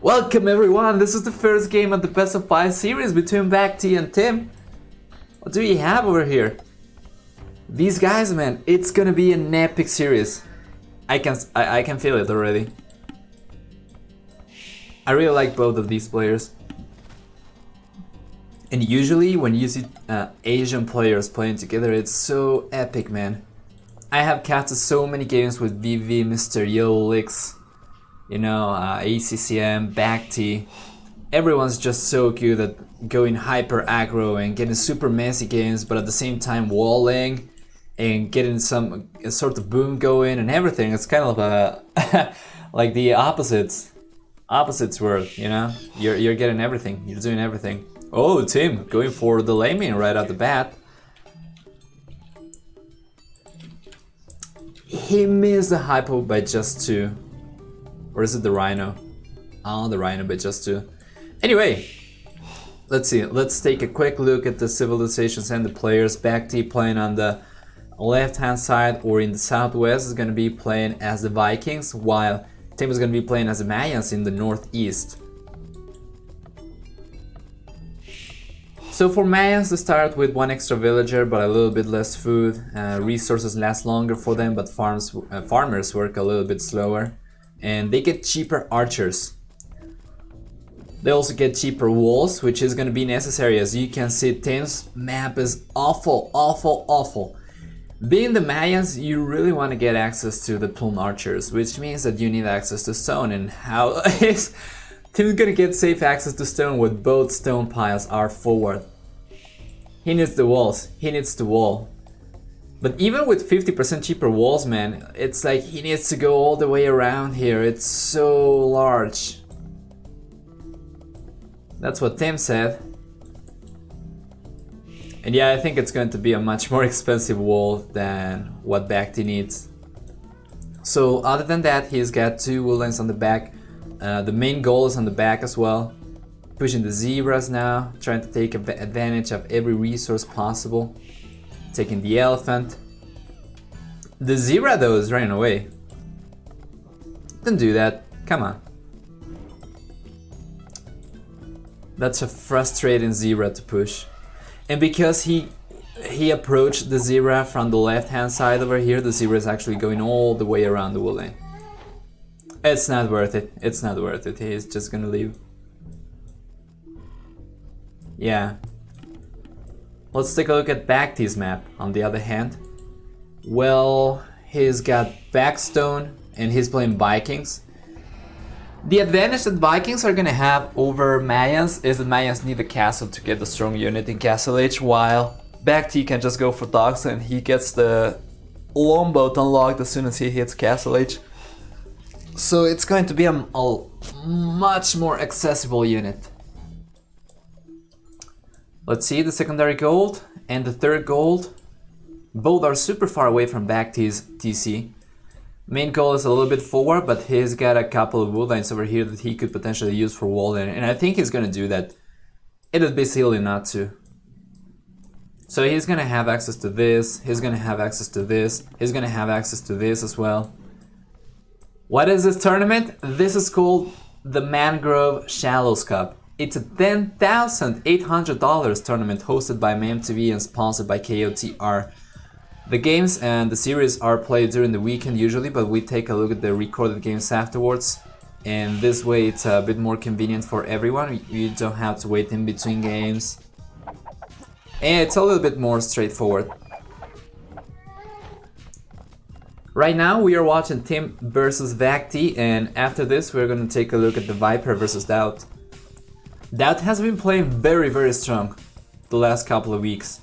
Welcome everyone, this is the first game of the best of 5 series between BacT and Tim. What do we have over here? These guys, man, it's gonna be an epic series. I can feel it already. I really like both of these players. And usually when you see Asian players playing together, it's so epic, man. I have casted so many games with VV, Mr. Yolix, you know, ACCM, BacT. Everyone's just so good at going hyper aggro and getting super messy games, but at the same time walling and getting some sort of boom going and everything. It's kind of a like the opposites world, you know. You're getting everything. You're doing everything. Oh, Tim going for the layman right at the bat. He missed the hypo by just 2. Or is it the Rhino? Oh, the Rhino by just 2. Anyway, let's see. Let's take a quick look at the civilizations and the players. BacT playing on the left-hand side, or in the southwest is going to be playing as the Vikings, while Tim is going to be playing as the Mayans in the northeast. So for Mayans, they start with 1 extra villager, but a little bit less food. Resources last longer for them, but farmers work a little bit slower. And they get cheaper archers. They also get cheaper walls, which is going to be necessary. As you can see, Tim's map is awful. Being the Mayans, you really want to get access to the plume archers, which means that you need access to stone. And how is Tim's going to get safe access to stone when both stone piles are forward? He needs the walls. He needs the wall. But even with 50% cheaper walls, man, it's like he needs to go all the way around here. It's so large. That's what Tim said. And yeah, I think it's going to be a much more expensive wall than what BacT needs. So other than that, he's got 2 wool lines on the back. The main goal is on the back as well. Pushing the zebras now, trying to take advantage of every resource possible. Taking the elephant. The zebra though is running away. Don't do that, come on. That's a frustrating zebra to push. And because he approached the zebra from the left hand side over here, the zebra is actually going all the way around the wool lane. It's not worth it, it's not worth it, he's just gonna leave. Yeah. Let's take a look at BacT's map, on the other hand. Well, he's got Backstone and he's playing Vikings. The advantage that Vikings are gonna have over Mayans is that Mayans need a castle to get the strong unit in Castle Age, while BacT can just go for dogs and he gets the longboat unlocked as soon as he hits Castle Age. So it's going to be a much more accessible unit. Let's see, the secondary gold and the third gold. Both are super far away from BacT's TC. Main goal is a little bit forward, but he's got a couple of wood lines over here that he could potentially use for walling, and I think he's gonna do that. It would be silly not to. So he's gonna have access to this, he's gonna have access to this, he's gonna have access to this as well. What is this tournament? This is called the Mangrove Shallows Cup. It's a $10,800 tournament hosted by MemTV and sponsored by KOTR. The games and the series are played during the weekend usually, but we take a look at the recorded games afterwards. And this way it's a bit more convenient for everyone. You don't have to wait in between games. And it's a little bit more straightforward. Right now we are watching Tim versus BacT, and after this we're going to take a look at the Viper versus Doubt. Doubt has been playing very strong the last couple of weeks.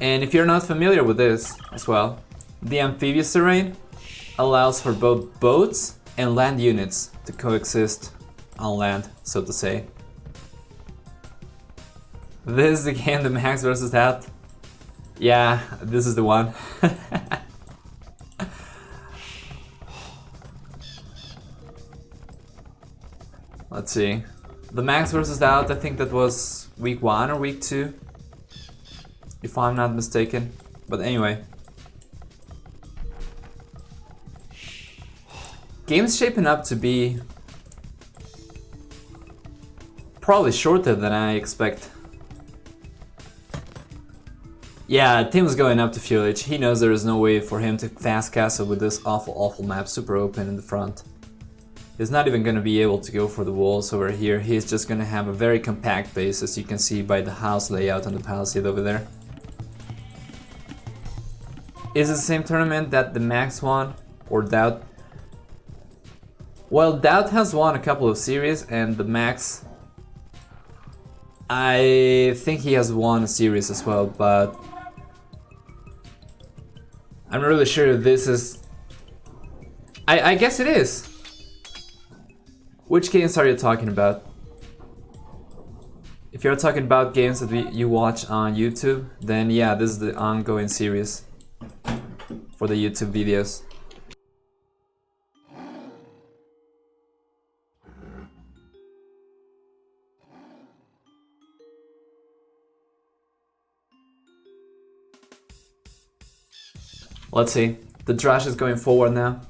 And if you're not familiar with this as well, the amphibious terrain allows for both boats and land units to coexist on land, so to say. This is the game, the Max versus Doubt. Yeah, this is the one. Let's see. The Max versus Doubt, I think that was week 1 or week 2, if I'm not mistaken. But anyway. Game's shaping up to be probably shorter than I expect. Yeah, Tim's going up to Fuel H. He knows there is no way for him to fast castle with this awful map super open in the front. He's not even gonna be able to go for the walls over here. He's just gonna have a very compact base, as you can see by the house layout on the palisade over there. Is it the same tournament that the Max won? Or Doubt? Well, Doubt has won a couple of series, and the Max, I think he has won a series as well, but I'm not really sure if this is... I guess it is. Which games are you talking about? If you're talking about games that you watch on YouTube, then yeah, this is the ongoing series for the YouTube videos. Let's see, the Drash is going forward now.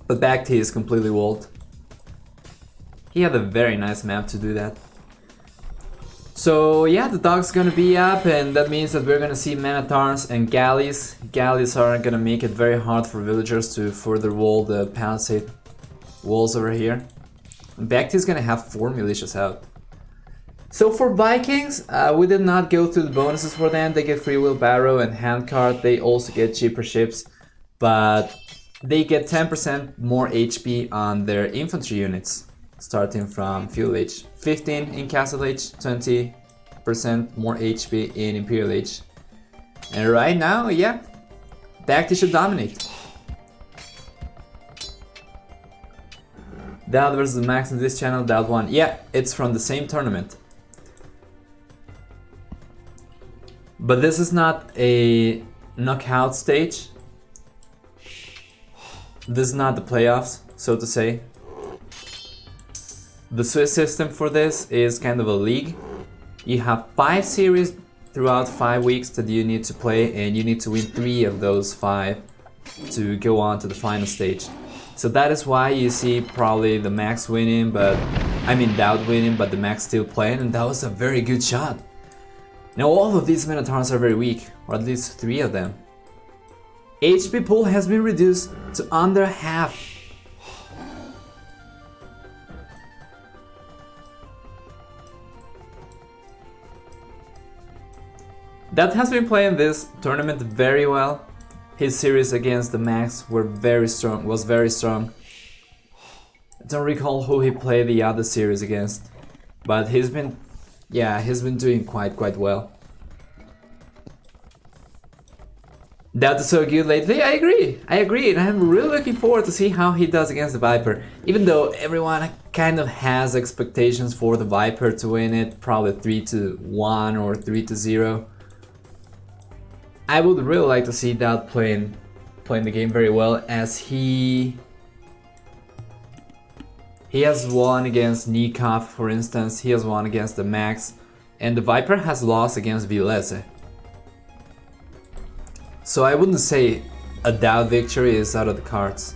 But BacT is completely walled. He had a very nice map to do that. So yeah, the dog's gonna be up, and that means that we're gonna see Man-at-Arms and Galleys. Galleys are gonna make it very hard for villagers to further wall the palisade walls over here. And BacT is gonna have 4 militias out. So for Vikings, we did not go through the bonuses for them. They get free wheelbarrow and handcart. They also get cheaper ships, but they get 10% more HP on their infantry units, starting from Fuel Age. 15 in Castle Age, 20% more HP in Imperial Age. And right now, yeah, BacT should dominate. Doubt versus Max in this channel, Doubt won. Yeah, it's from the same tournament. But this is not a knockout stage. This is not the playoffs, so to say. The Swiss system for this is kind of a league. You have 5 series throughout 5 weeks that you need to play, and you need to win 3 of those 5 to go on to the final stage. So that is why you see probably the Max winning, Doubt winning, but the Max still playing, and that was a very good shot. Now all of these Men-at-Arms are very weak, or at least 3 of them. HP pool has been reduced to under half. That has been playing this tournament very well. His series against the Max was very strong. I don't recall who he played the other series against, but he's been doing quite well. Doubt is so good lately. I agree, and I'm really looking forward to see how he does against the Viper. Even though everyone kind of has expectations for the Viper to win it, probably 3-1 or 3-0. I would really like to see Doubt playing the game very well, as he has won against Nikov, for instance. He has won against the Max, and the Viper has lost against Vilese. So I wouldn't say a Doubt victory is out of the cards.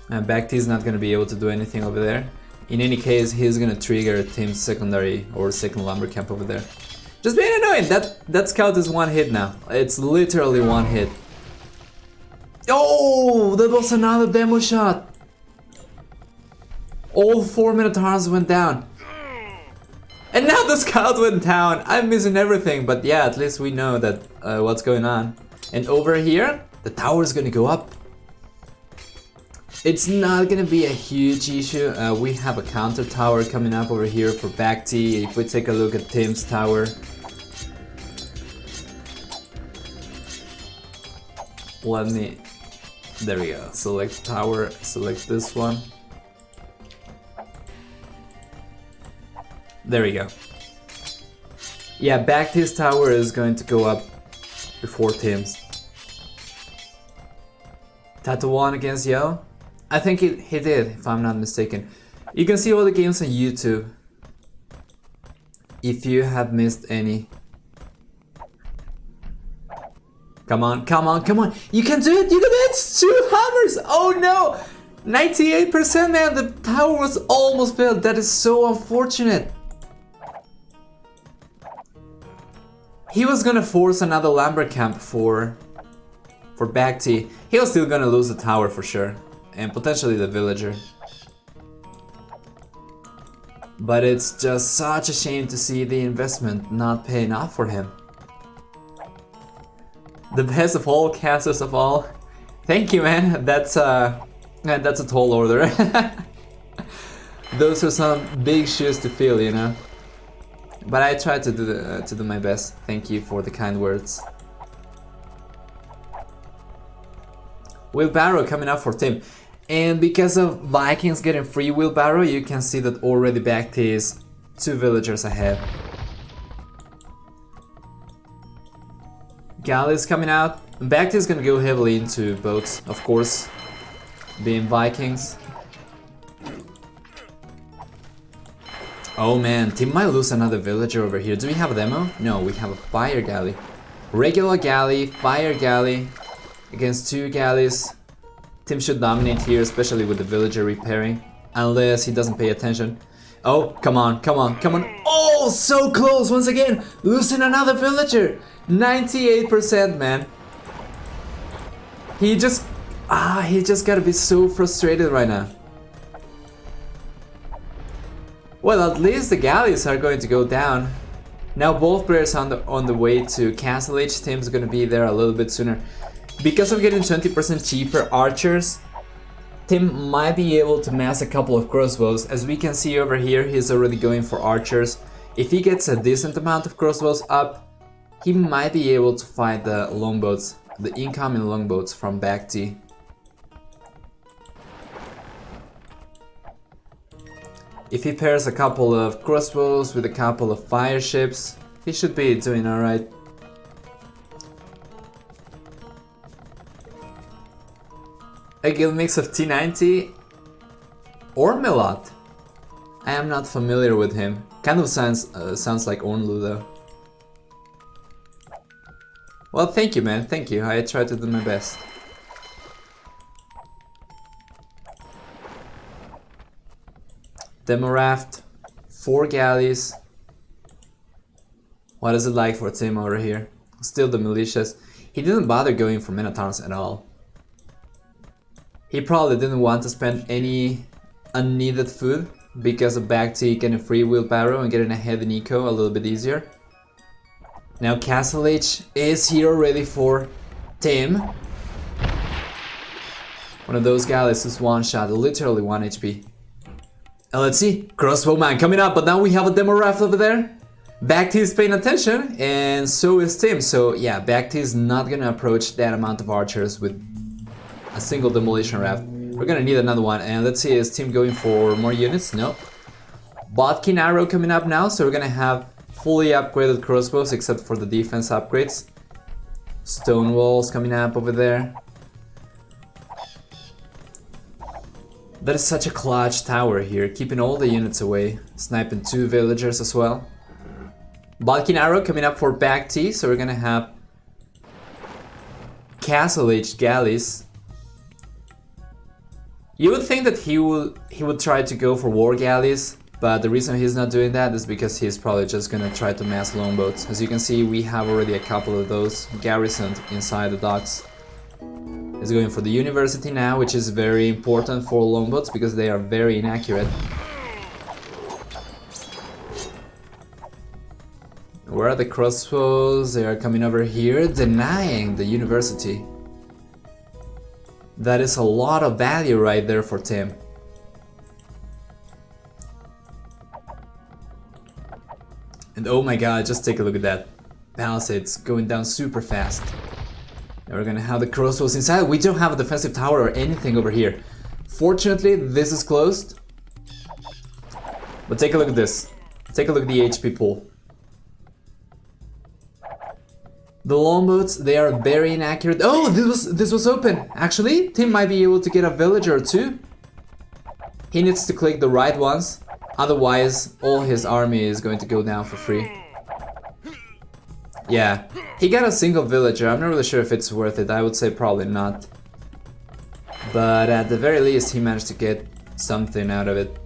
And BacT is not going to be able to do anything over there. In any case, he's going to trigger Tim's secondary or second lumber camp over there. Just being annoying. That scout is 1 hit now. It's literally 1 hit. Oh, that was another demo shot. All 4 Men-at-Arms went down. And now the scout went down. I'm missing everything, but yeah, at least we know that what's going on. And over here, the tower is gonna go up. It's not gonna be a huge issue. We have a counter tower coming up over here for BacT. If we take a look at Tim's tower, there we go. Select tower, select this one. There we go. Yeah, BacT's tower is going to go up before Tim's. Tattoo won against Yo? I think he did, if I'm not mistaken. You can see all the games on YouTube if you have missed any. Come on, come on, come on. You can do it, you can do it. It's 2 hammers. Oh no. 98%, man. The tower was almost built. That is so unfortunate. He was gonna force another lumber camp for BacT. He was still gonna lose the tower for sure. And potentially the villager. But it's just such a shame to see the investment not paying off for him. The best of all, casters of all. Thank you, man. That's a tall order. Those are some big shoes to fill, you know. But I tried to do my best. Thank you for the kind words. Wheelbarrow coming up for Tim. And because of Vikings getting free wheelbarrow, you can see that already BacT is 2 villagers ahead. Galleys coming out. BacT is gonna go heavily into boats, of course, being Vikings. Oh man, Tim might lose another villager over here. Do we have a demo? No, we have a fire galley. Regular galley, fire galley against 2 galleys. Tim should dominate here, especially with the villager repairing, unless he doesn't pay attention. Oh, come on, come on, come on. Oh, so close once again, losing another villager. 98%, man. He just gotta be so frustrated right now. Well, at least the galleys are going to go down. Now both players on the way to Castle Age. Tim's gonna be there a little bit sooner. Because of getting 20% cheaper archers, Tim might be able to mass a couple of crossbows. As we can see over here, he's already going for archers. If he gets a decent amount of crossbows up, he might be able to fight the longboats, the incoming longboats from BacT. If he pairs a couple of crossbows with a couple of fire ships, he should be doing alright. A guild mix of T90 or Melot. I am not familiar with him. Kind of sounds like Ornlu though. Well, thank you, man. Thank you. I tried to do my best. Demo raft, 4 galleys. What is it like for Tim over here? Still the militias. He didn't bother going for Minotaurs at all. He probably didn't want to spend any unneeded food because of BacT getting free wheelbarrow and getting ahead in eco a little bit easier. Now Castle Age is here already for Tim. One of those galleys is one shot, literally 1 HP. And let's see, crossbowman coming up, but now we have a demo raft over there. BacT is paying attention, and so is Tim. So yeah, BacT is not gonna approach that amount of archers with a single demolition raft. We're gonna need another one, and let's see, is Tim going for more units? No. Botkin arrow coming up now, so we're gonna have fully upgraded crossbows except for the defense upgrades. Stone walls coming up over there. That is such a clutch tower here, keeping all the units away, sniping 2 villagers as well. Botkin arrow coming up for BacT, so we're gonna have Castle Age galleys. You would think that he would try to go for war galleys, but the reason he's not doing that is because he's probably just gonna try to mass longboats. As you can see, we have already a couple of those garrisoned inside the docks. He's going for the university now, which is very important for longboats because they are very inaccurate. Where are the crossbows? They are coming over here, denying the university. That is a lot of value right there for Tim. And oh my god, just take a look at that. Palisades going down super fast. Now we're gonna have the crossbows inside. We don't have a defensive tower or anything over here. Fortunately, this is closed. But take a look at this. Take a look at the HP pool. The longboats, they are very inaccurate. Oh, this was open. Actually, Tim might be able to get a villager or 2. He needs to click the right ones. Otherwise, all his army is going to go down for free. Yeah, He got a single villager. I'm not really sure if it's worth it. I would say probably not. But at the very least, he managed to get something out of it.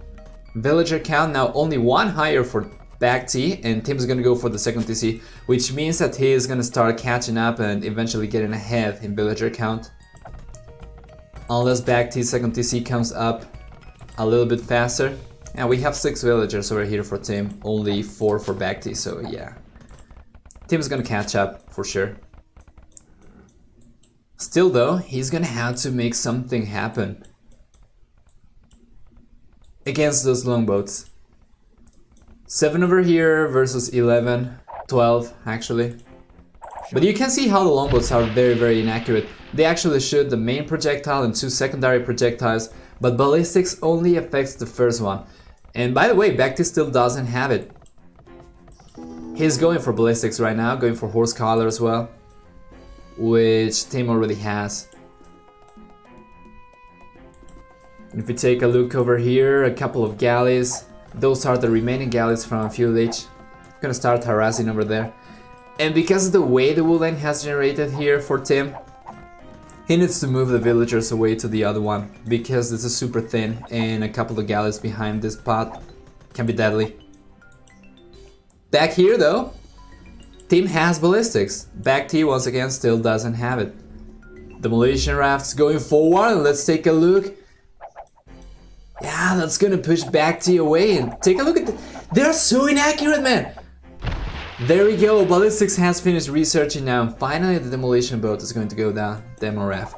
Villager count now only one higher for BacT, and Tim's gonna go for the second TC, which means that he is gonna start catching up and eventually getting ahead in villager count. Unless BacT's second TC comes up a little bit faster. And we have 6 villagers over here for Tim, only 4 for BacT, so yeah. Tim's gonna catch up for sure. Still though, he's gonna have to make something happen against those longboats. 7 over here versus 11, 12 actually. But you can see how the longboats are very inaccurate. They actually shoot the main projectile and 2 secondary projectiles, but ballistics only affects the first one. And by the way, BacT still doesn't have it. He's going for ballistics right now, going for horse collar as well, which Tim already has. And if we take a look over here, a couple of galleys. Those are the remaining galleys from Fuel H. Gonna start harassing over there. And because of the way the wood line has generated here for Tim, he needs to move the villagers away to the other one, because this is super thin and a couple of galleys behind this pot can be deadly. Back here though, Tim has ballistics. BacT once again still doesn't have it. Demolition rafts going forward, and let's take a look. Yeah, that's gonna push BacT away, and take a look at they're so inaccurate, man! There we go, ballistics has finished researching now, and finally the demolition boat is going to go down, demo raft.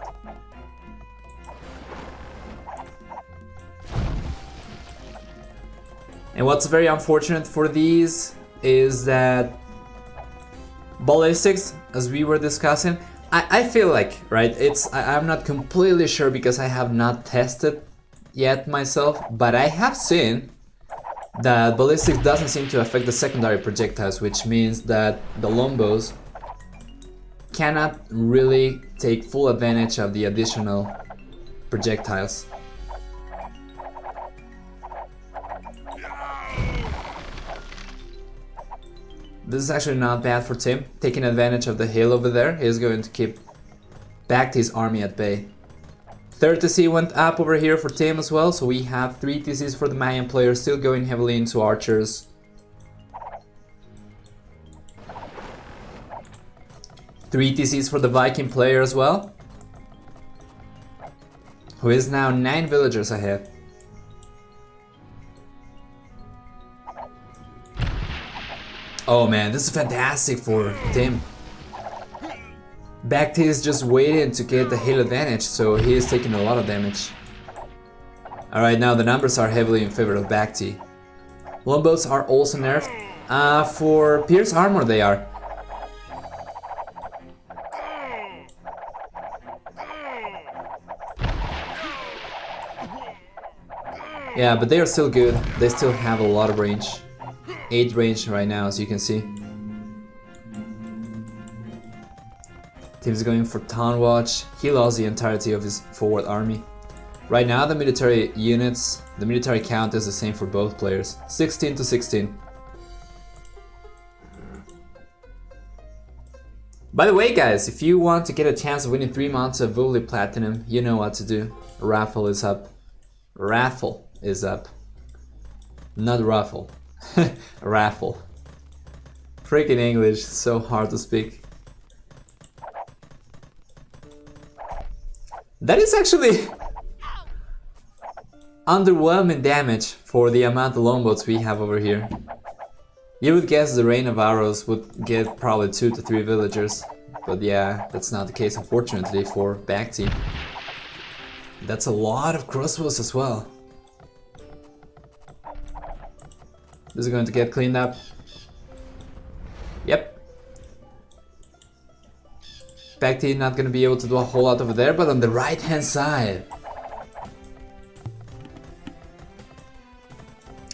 And what's very unfortunate for these is that ballistics, as we were discussing, I feel like, right, I'm not completely sure because I have not tested yet myself, but I have seen that ballistics doesn't seem to affect the secondary projectiles, which means that the longbows cannot really take full advantage of the additional projectiles. This is actually not bad for Tim, taking advantage of the hill over there. He's going to keep BacT's army at bay. Third TC went up over here for Tim as well, so we have 3 TCs for the Mayan player, still going heavily into archers. 3 TCs for the Viking player as well, who is now 9 villagers ahead. Oh man, this is fantastic for Tim. BacT is just waiting to get the hill advantage, so he is taking a lot of damage. Alright, now the numbers are heavily in favor of BacT. Longboats are also nerfed. For Pierce Armor they are. Yeah, but they are still good. They still have a lot of range. 8 range right now, as you can see. Tim's going for Town Watch. He lost the entirety of his forward army. Right now the military units, the military count is the same for both players. 16 to 16. By the way guys, if you want to get a chance of winning 3 months of Voli Platinum, you know what to do. Raffle is up. Raffle is up. Not raffle. Raffle. Freaking English, so hard to speak. That is actually underwhelming damage for the amount of longboats we have over here. You would guess the rain of arrows would get probably 2 to 3 villagers, but yeah, that's not the case unfortunately for BacT. That's a lot of crossbows as well. This is going to get cleaned up. Yep. BacT not going to be able to do a whole lot over there, but on the right hand side.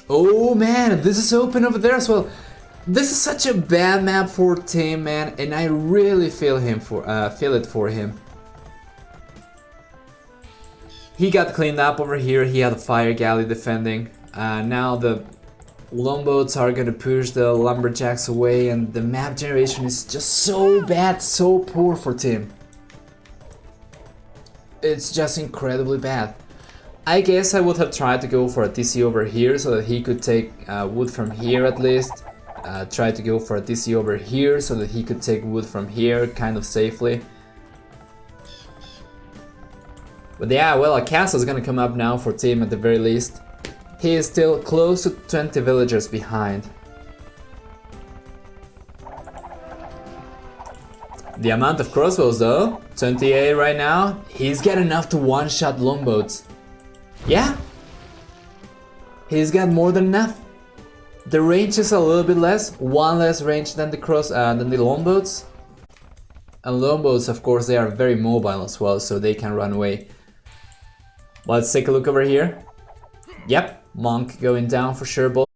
Oh man, this is open over there as well. This is such a bad map for Tim, man, and I really feel it for him. He got cleaned up over here. He had a fire galley defending. Now the Longboats are gonna push the lumberjacks away, and the map generation is just so bad, so poor for team. It's just incredibly bad. I guess I would have tried to go for a TC over here so that he could take wood from here at least. Try to go for a TC over here so that he could take wood from here kind of safely. But yeah, well, a castle is gonna come up now for team at the very least. He is still close to 20 villagers behind. The amount of crossbows though, 28 right now, he's got enough to one-shot longboats. Yeah, he's got more than enough. The range is a little bit less, one less range than the longboats. And longboats, of course, they are very mobile as well, so they can run away. Let's take a look over here. Yep, monk going down for sure.